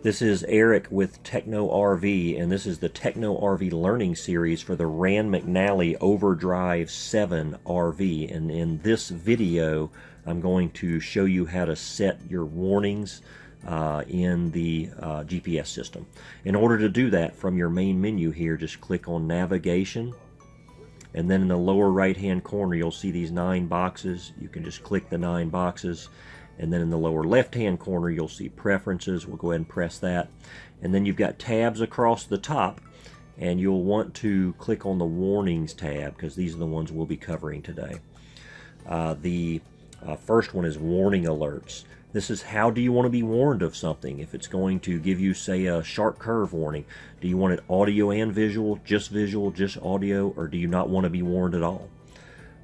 This is Eric with TechnoRV, and this is the TechnoRV Learning Series for the Rand McNally OverDryve 7 RV. And in this video, I'm going to show you how to set your warnings in the GPS system. In order to do that, from your main menu here, just click on Navigation, and then in the lower right hand corner you'll see these 9 boxes. You can just click the 9 boxes, and then in the lower left hand corner you'll see Preferences. We'll go ahead and press that, and then you've got tabs across the top, and you'll want to click on the Warnings tab because these are the ones we'll be covering today. The first one is Warning Alerts. This is how do you want to be warned of something. If it's going to give you, say, a sharp curve warning, do you want it audio and visual, just audio, or do you not want to be warned at all?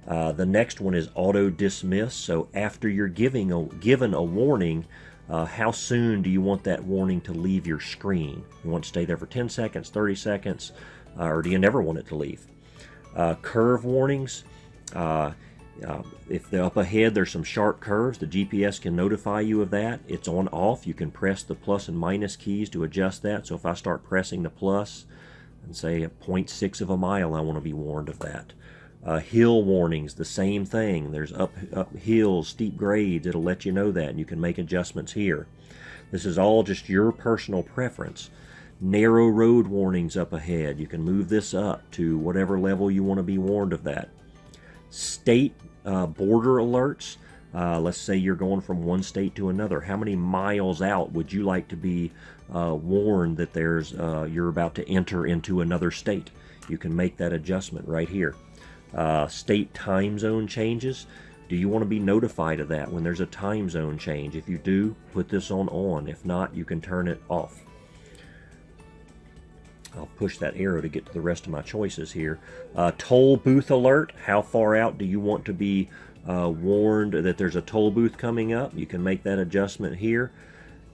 The next one is Auto Dismiss. So after you're given a warning, how soon do you want that warning to leave your screen? You want it to stay there for 10 seconds, 30 seconds, or do you never want it to leave? Curve warnings. If up ahead there's some sharp curves, the GPS can notify you of that. It's on off. You can press the plus and minus keys to adjust that. So if I start pressing the plus and say at 0.6 of a mile, I want to be warned of that. Hill warnings, the same thing. There's up hills, steep grades. It'll let you know that, and you can make adjustments here. This is all just your personal preference. Narrow road warnings up ahead. You can move this up to whatever level you want to be warned of that. State border alerts. Let's say you're going from one state to another. How many miles out would you like to be warned that you're about to enter into another state? You can make that adjustment right here. State time zone changes. Do you want to be notified of that when there's a time zone change? If you do, put this on. If not, you can turn it off. I'll push that arrow to get to the rest of my choices here. Toll booth alert. How far out do you want to be warned that there's a toll booth coming up? You can make that adjustment here.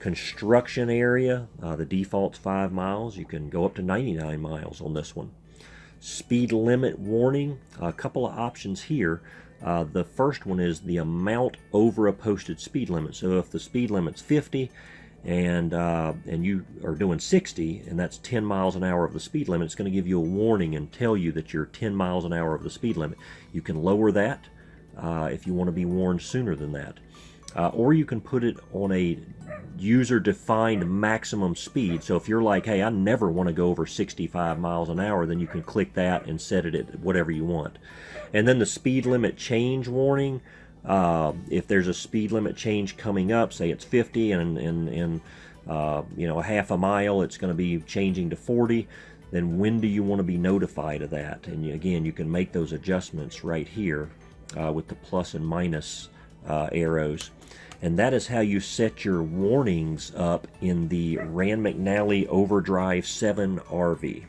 Construction area. The default's 5 miles. You can go up to 99 miles on this one. Speed limit warning. A couple of options here. The first one is the amount over a posted speed limit. So if the speed limit's 50 and you are doing 60, and that's 10 miles an hour of the speed limit, it's going to give you a warning and tell you that you're 10 miles an hour of the speed limit. You can lower that if you want to be warned sooner than that. Or you can put it on a user-defined maximum speed. So if you're like, hey, I never want to go over 65 miles an hour, then you can click that and set it at whatever you want. And then the speed limit change warning. If there's a speed limit change coming up, say it's 50 and in a half a mile it's going to be changing to 40, then when do you want to be notified of that? And again, you can make those adjustments right here with the plus and minus arrows. And that is how you set your warnings up in the Rand McNally OverDryve 7 RV.